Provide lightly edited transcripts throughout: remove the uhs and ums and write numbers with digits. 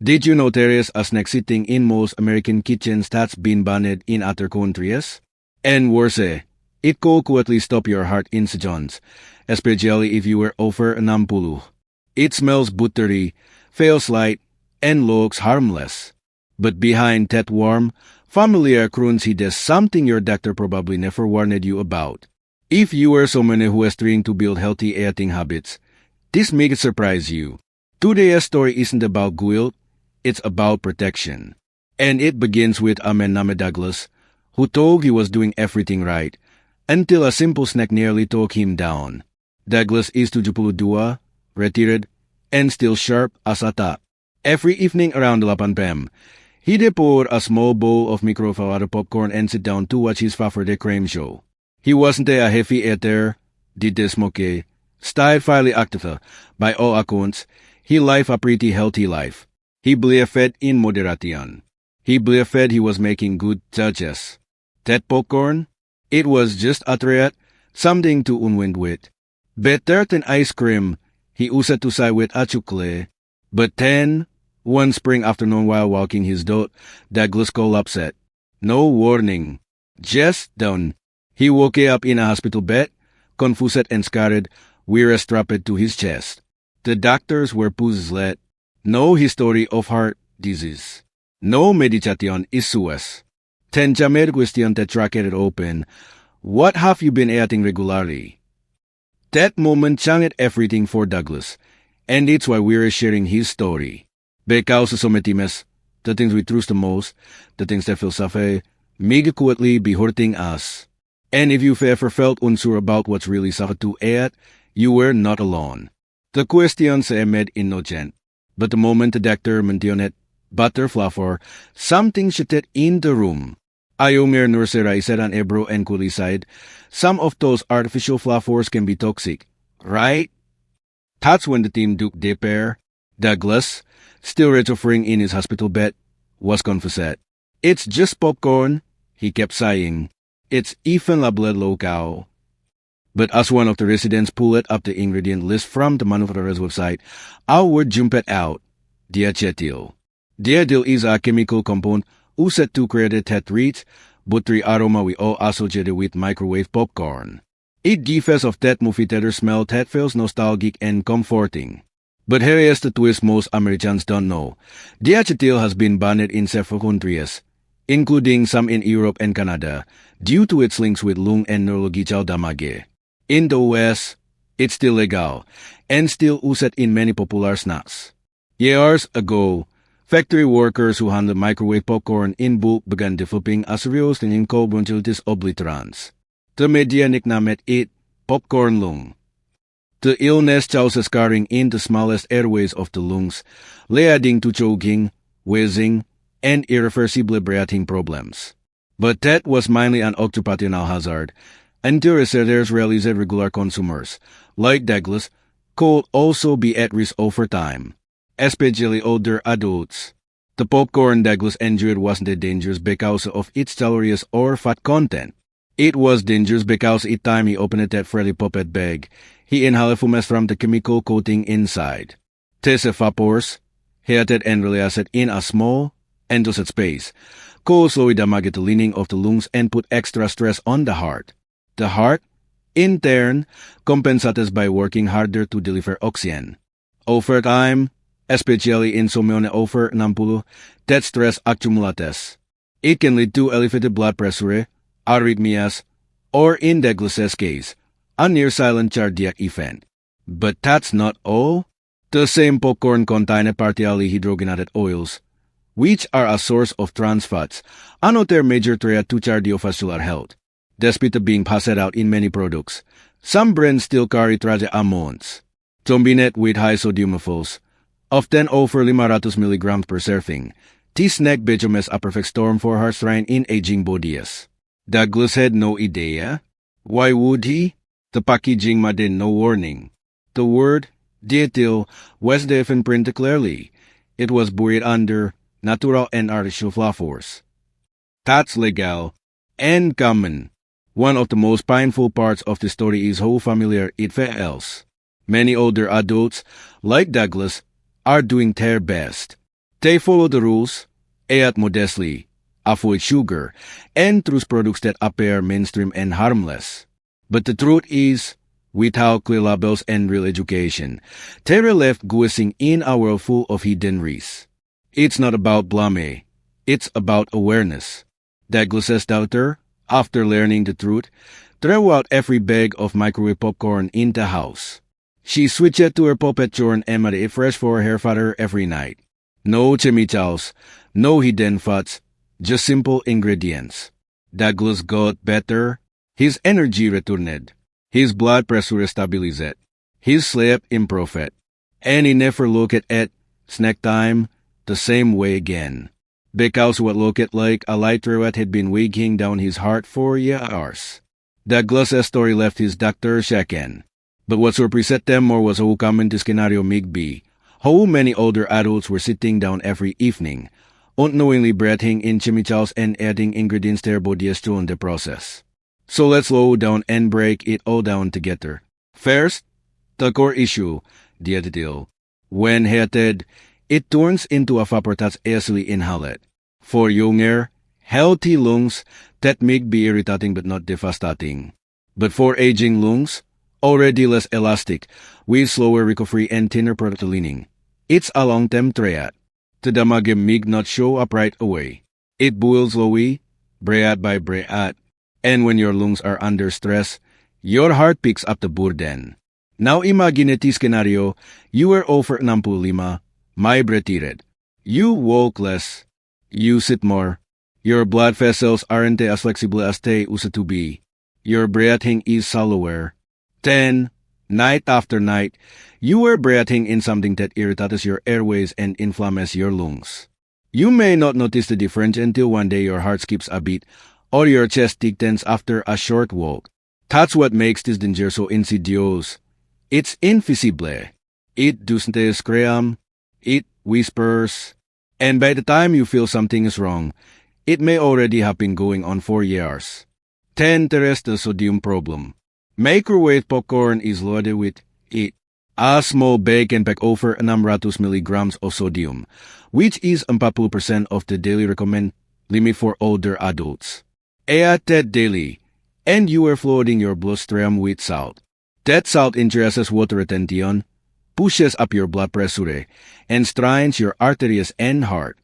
Did you know there is a snack sitting in most American kitchens that's been banned in other countries? And worse, it could quickly stop your heart in seconds, especially if you were over 60. It smells buttery, feels light, and looks harmless. But behind that warm, familiar crunchy there's something your doctor probably never warned you about. If you are someone who is trying to build healthy eating habits, this may surprise you. Today's story isn't about guilt, it's about protection. And it begins with a man named Douglas, who thought he was doing everything right, until a simple snack nearly took him down. Douglas is 72, retired, and still sharp as a tack. Every evening around 8 p.m., he'd pour a small bowl of microwave popcorn and sit down to watch his favorite crime show. He wasn't a heavy eater, didn't smoke, stayed fairly active. By all accounts, he lived a pretty healthy life. He believed in moderation. He believed he was making good choices. That popcorn? It was just a treat, something to unwind with. Better than ice cream, he used to say with a chuckle. But then, one spring afternoon while walking his dog, Douglas collapsed. No warning. Just done. He woke up in a hospital bed, confused and scared, wire strapped to his chest. The doctors were puzzled. No history of heart disease. No medication issues. Then Jamed question that tracked it open. What have you been eating regularly? That moment changed everything for Douglas, and it's why we're sharing his story. Because sometimes, the things we trust the most, the things that feel safe, may quickly be hurting us. And if you've ever felt unsure about what's really safe to eat, you were not alone. The questions made innocent, but the moment the doctor mentioned butter flavor, something shifted in the room. Ayomir Nursera said an Ebro and Kuli side, some of those artificial flavors can be toxic, right? That's when the team dug deeper. Douglas, still recovering in his hospital bed, was confessed. It's just popcorn, he kept saying. It's even labeled local. But as one of the residents pulled up the ingredient list from the manufacturer's website, our word jumped out. Diacetyl. Diacetyl is a chemical compound used to create that rich, buttery aroma we all associate with microwave popcorn. It gives off that movie theater smell that feels nostalgic and comforting. But here is the twist most Americans don't know. Diacetyl has been banned in several countries, including some in Europe and Canada, due to its links with lung and neurological damage. In the West, it's still legal, and still used in many popular snacks. Years ago, factory workers who handled microwave popcorn in bulk began developing a serious and called bronchitis obliterans. The media nicknamed it popcorn lung. The illness causes scarring in the smallest airways of the lungs, leading to choking, wheezing, and irreversible breathing problems. But that was mainly an occupational hazard, until researchers realized that regular consumers, like Douglas, could also be at risk over time, especially older adults. The popcorn Douglas enjoyed wasn't dangerous because of its calories or fat content. It was dangerous because each time he opened that fairly popped bag, he inhaled fumes from the chemical coating inside. These vapors, heated and released in a small, enclosed space, could slowly damage the lining of the lungs and put extra stress on the heart. The heart, in turn, compensates by working harder to deliver oxygen. Over time, especially in someone over 60, that stress accumulates. It can lead to elevated blood pressure, arrhythmias, or in Douglas's case, a near-silent cardiac event. But that's not all. The same popcorn contained partially hydrogenated oils, which are a source of trans fats, another major threat to cardiovascular health. Despite being passed out in many products, some brands still carry tragic amounts. Combined with high sodium levels, often over 500 milligrams per serving, this snack becomes a perfect storm for heart strain in aging bodies. Douglas had no idea. Why would he? The packaging made no warning. The word diacetyl was definitely printed clearly. It was buried under natural and artificial flavors. That's legal and common. One of the most painful parts of the story is how familiar it feels. Many older adults, like Douglas, are doing their best. They follow the rules, eat modestly, avoid sugar, and choose products that appear mainstream and harmless. But the truth is, without clear labels and real education, they are left guessing in a world full of hidden risks. It's not about blame, it's about awareness. Douglas's daughter, after learning the truth, threw out every bag of microwave popcorn in the house. She switched to her puppet churn and made it fresh for her father every night. No chemicals, no hidden fats, just simple ingredients. Douglas got better, his energy returned, his blood pressure stabilized, his sleep improved, and he never looked at snack time the same way again. Because what looked like a light thread had been weighing down his heart for years. Douglas's story left his doctor shaken. But what surprised them more was how common the scenario may be. How many older adults were sitting down every evening, unknowingly breathing in chemicals and adding ingredients to their bodies during the process. So let's slow down and break it all down together. First, the core issue, the attitude. When heated, it turns into a vapor that's easily inhaled. For younger, healthy lungs, that may be irritating but not devastating. But for aging lungs, already less elastic, with slower recovery and thinner product leaning, it's a long-term threat. The damage may not show up right away. It boils slowly, breath by breath, and when your lungs are under stress, your heart picks up the burden. Now imagine this scenario, you are over 65, may retired. You walk less, you sit more, your blood vessels aren't as flexible as they used to be, your breathing is shallower. Then, night after night, you are breathing in something that irritates your airways and inflames your lungs. You may not notice the difference until one day your heart skips a beat or your chest tightens after a short walk. That's what makes this danger so insidious. It's invisible. It doesn't scream, it whispers, and by the time you feel something is wrong, it may already have been going on for years. Then there is the sodium problem. Microwave popcorn is loaded with it. A small bag can pack over 600 milligrams of sodium, which is 40% of the daily recommended limit for older adults. Eat that daily, and you are flooding your bloodstream with salt. That salt increases water retention, pushes up your blood pressure, and strains your arteries and heart.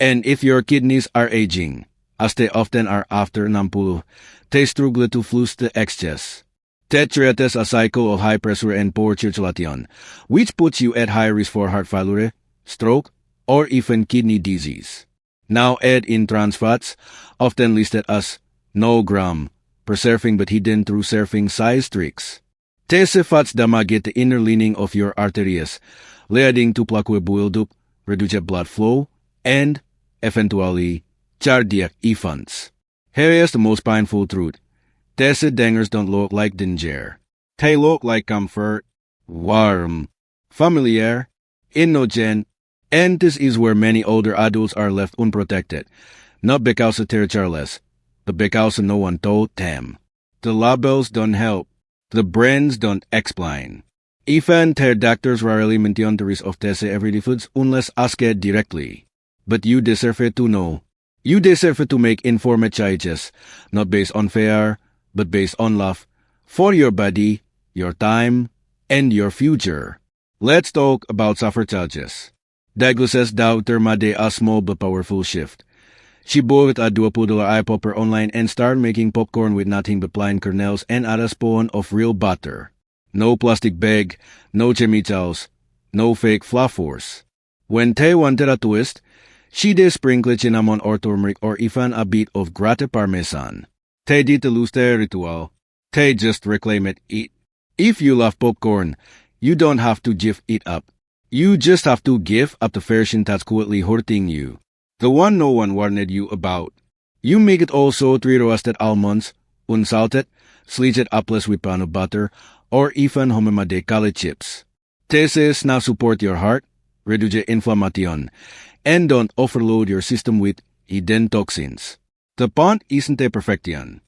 And if your kidneys are aging, as they often are after 60, they struggle to flush the excess. That creates a cycle of high pressure and poor circulation, which puts you at high risk for heart failure, stroke, or even kidney disease. Now add in trans fats, often listed as no gram, preserving but hidden through serving size tricks. These fats damage the inner lining of your arteries, leading to plaque buildup, reduced blood flow, and, eventually, cardiac events. Here is the most painful truth. These dangers don't look like danger. They look like comfort, warm, familiar, innocent, and this is where many older adults are left unprotected, not because they're careless, but because no one told them. The labels don't help. The brands don't explain. Even their doctors rarely mention the risk of these everyday foods unless asked directly. But you deserve it to know. You deserve it to make informed choices, not based on fear, but based on love, for your body, your time, and your future. Let's talk about suffer charges. Douglas's daughter made a small but powerful shift. She bought a $20 eye popper online and started making popcorn with nothing but plain kernels and a spoon of real butter. No plastic bag, no chemicals, no fake fluffers. When they wanted a twist, she did sprinkle cinnamon or turmeric or even a bit of grated parmesan. They did lose their ritual. They just reclaimed it. If you love popcorn, you don't have to give it up. You just have to give up the version that's quietly hurting you. The one no one warned you about. You make it also 3 roasted almonds, unsalted, sliced apples with peanut butter, or even homemade collard chips. This now support your heart, reduce inflammation, and don't overload your system with hidden toxins. The point isn't a perfection.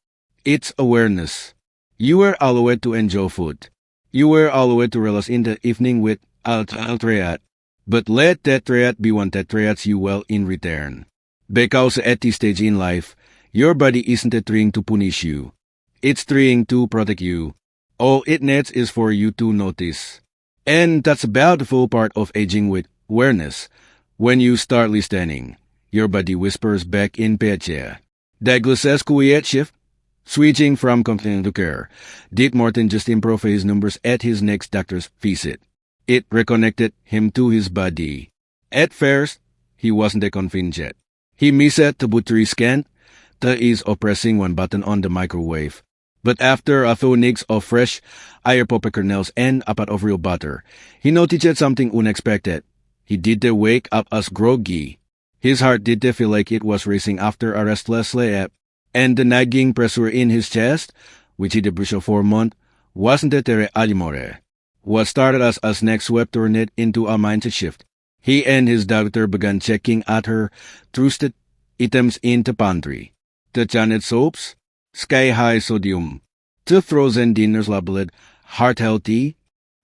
It's awareness. You are allowed to enjoy food. You are allowed to relax in the evening with Untitled Chapter. But let that be one that treats you well in return. Because at this stage in life, your body isn't trying to punish you. It's trying to protect you. All it needs is for you to notice. And that's about the full part of aging with awareness. When you start listening, your body whispers back in peche. Douglas says quiet shift. Switching from complaining to care did more than just improve his numbers at his next doctor's visit. It reconnected him to his body. At first, he wasn't convinced yet. He missed the buttery scan, the ease of pressing one button on the microwave. But after a few nicks of fresh ayurveda kernels and a pot of real butter, he noticed something unexpected. He did wake up as groggy. His heart did feel like it was racing after a restless sleep. And the nagging pressure in his chest, which he brushed for a month, wasn't there anymore. What started as a snack swept turned into a mindset shift. He and his doctor began checking at her trusted items in the pantry. The Janet soaps, sky-high sodium, the frozen dinners labeled heart-healthy,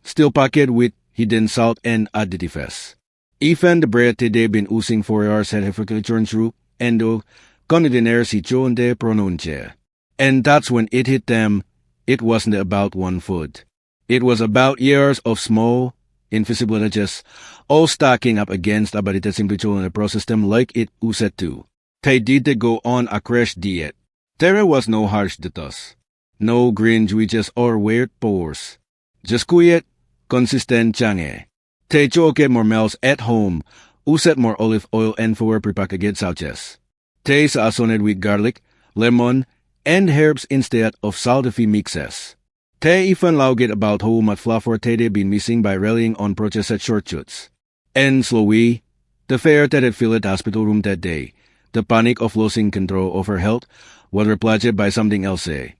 still packed with hidden salt and additives. Even the bread they'd been using for years had heavily turned through endo conditioner sitio de pronuncie. And that's when it hit them. It wasn't about one food. It was about years of small, invisible edges, all stacking up against a body that simply chose to process them like it used to. They did go on a crash diet. There was no harsh detox, no green juices or weird pores. Just quiet, consistent change. They chose more meals at home, used more olive oil and fewer prepackaged sauces. They seasoned with garlic, lemon, and herbs instead of salty mixes. They even laughed about how much flavor they'd been missing by relying on processed shortcuts. And slowly, the fear that had filled the hospital room that day, the panic of losing control over health, was replaced by something else, a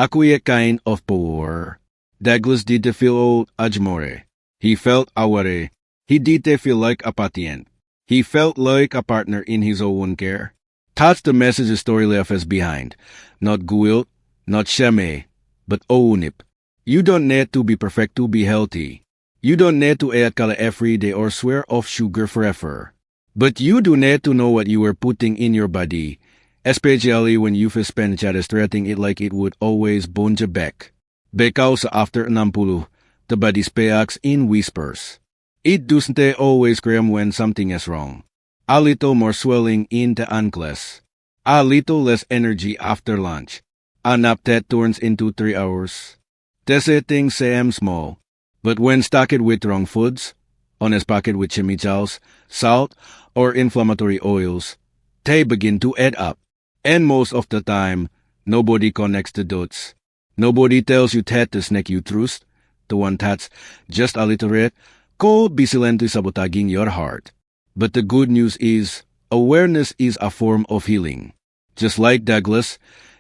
quiet kind of power. Douglas did feel old ajmore. He felt aware. He did feel like a patient. He felt like a partner in his own care. That's the message the story left us behind. Not guilt, not shame, but ownip. You don't need to be perfect to be healthy. You don't need to eat kala every day or swear off sugar forever. But you do need to know what you are putting in your body, especially when you've spent just treating it like it would always bounce back. Because after 60, the body speaks in whispers. It doesn't always scream when something is wrong. A little more swelling in the ankles. A little less energy after lunch. A nap that turns into 3 hours. These things seem small, but when stacked with wrong foods, honest packed with chemicals, salt, or inflammatory oils, they begin to add up. And most of the time, nobody connects the dots. Nobody tells you that the snack you trust, the one that's just a little red, could be silently sabotaging your heart. But the good news is, awareness is a form of healing. Just like Douglas,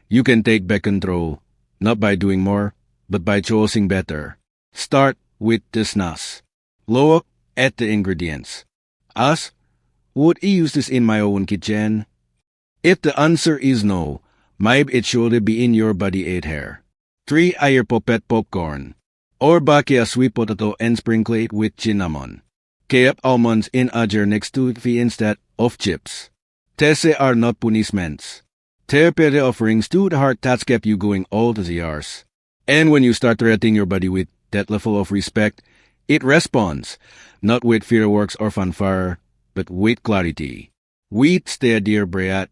you can take back control, not by doing more, but by choosing better. Start with the snacks. Look at the ingredients. Ask, would I use this in my own kitchen? If the answer is no, maybe it should be in your body 8 hair. 3 air poppet popcorn. Or bake a sweet potato and sprinkle it with cinnamon. Keep almonds in a jar next to it instead of chips. These are not punishments. They're petty offerings to the heart that's kept you going all the years. And when you start treating your body with that level of respect, it responds, not with fireworks or fanfare, but with clarity. With steadier breath,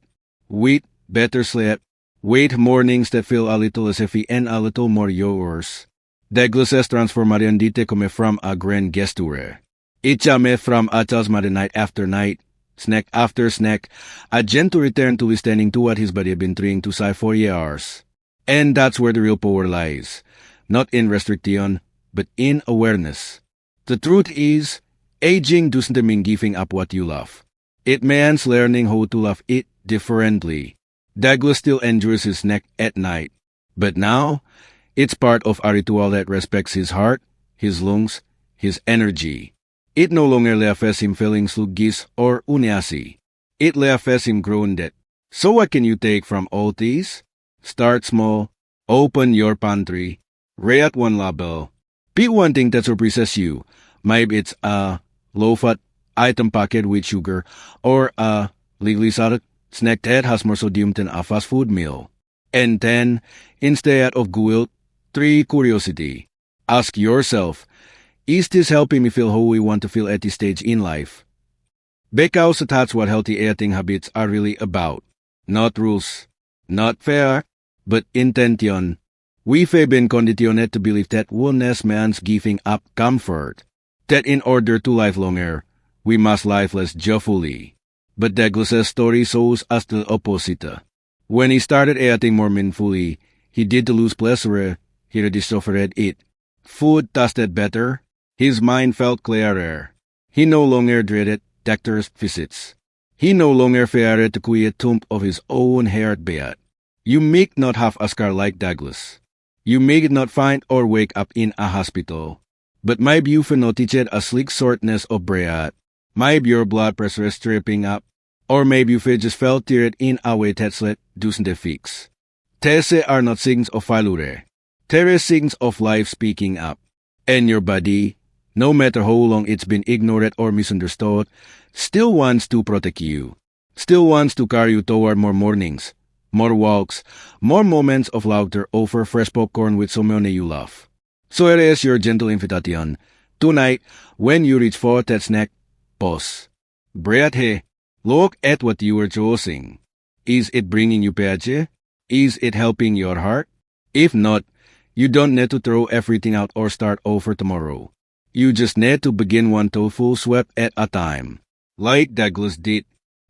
with better sleep, with mornings that feel a little less heavy and a little more yours. Douglas's transformation did come from a grand gesture. It came from a talisman night after night, snack after snack, a gentle return to listening to what his body had been trying to say for years. And that's where the real power lies, not in restriction, but in awareness. The truth is, aging doesn't mean giving up what you love. It means learning how to love it differently. Douglas still enjoys his snack at night, but now, it's part of a ritual that respects his heart, his lungs, his energy. It no longer leaves him feeling sluggish or uneasy. It leaves him grounded. So what can you take from all these? Start small, open your pantry, rate one label. Pick one thing that surprises you. Maybe it's a low-fat item packed with sugar, or a liglisated snack that has more sodium than a fast food meal. And 10. Instead of guilt, 3. Curiosity. Ask yourself, is this helping me feel how we want to feel at this stage in life? Because that's what healthy eating habits are really about. Not rules, not fair, but intention. We've been conditioned to believe that wellness means giving up comfort, that in order to live longer, we must live less joyfully. But Douglas's story shows us the opposite. When he started eating more mindfully, he did lose pleasure. He rediscovered it. Food tasted better. His mind felt clearer. He no longer dreaded doctor's visits. He no longer feared the quiet tomb of his own heartbeat. You may not have a scar like Douglas. You may not find or wake up in a hospital. But maybe you've noticed a slick shortness of breath. Maybe your blood pressure is tripping up. Or maybe you've just felt tired in a way that's let doesn't fix. These are not signs of failure. They're signs of life speaking up. And your body, no matter how long it's been ignored or misunderstood, still wants to protect you. Still wants to carry you toward more mornings, more walks, more moments of laughter over fresh popcorn with someone you love. So here is your gentle invitation. Tonight, when you reach for that snack, pause. Breathe. Look at what you are choosing. Is it bringing you pleasure? Is it helping your heart? If not, you don't need to throw everything out or start over tomorrow. You just need to begin one thoughtful step at a time, like Douglas did.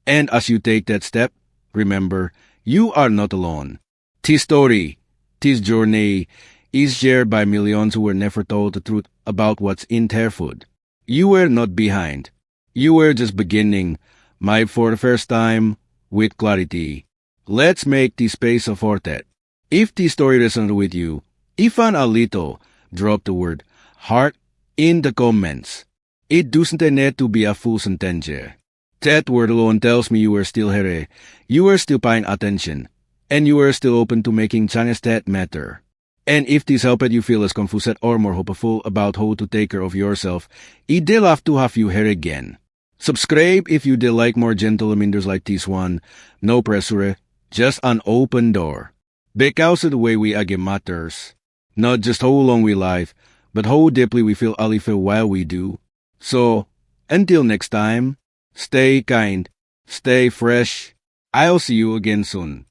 And as you take that step, remember, you are not alone. This story, this journey, is shared by millions who were never told the truth about what's in their food. You were not behind. You were just beginning, maybe for the first time, with clarity. Let's make this space for that. If this story resonated with you, even a little, drop the word heart in the comments. It doesn't need to be a full sentence. That word alone tells me you are still here, you are still paying attention, and you are still open to making changes that matter. And if this helped you feel less confused or more hopeful about how to take care of yourself, I'd love to have you here again. Subscribe if you did like more gentle reminders like this one. No pressure, just an open door. Because of the way we again matters. Not just how long we live, but how deeply we feel alive while we do. So, until next time, stay kind, stay fresh. I'll see you again soon.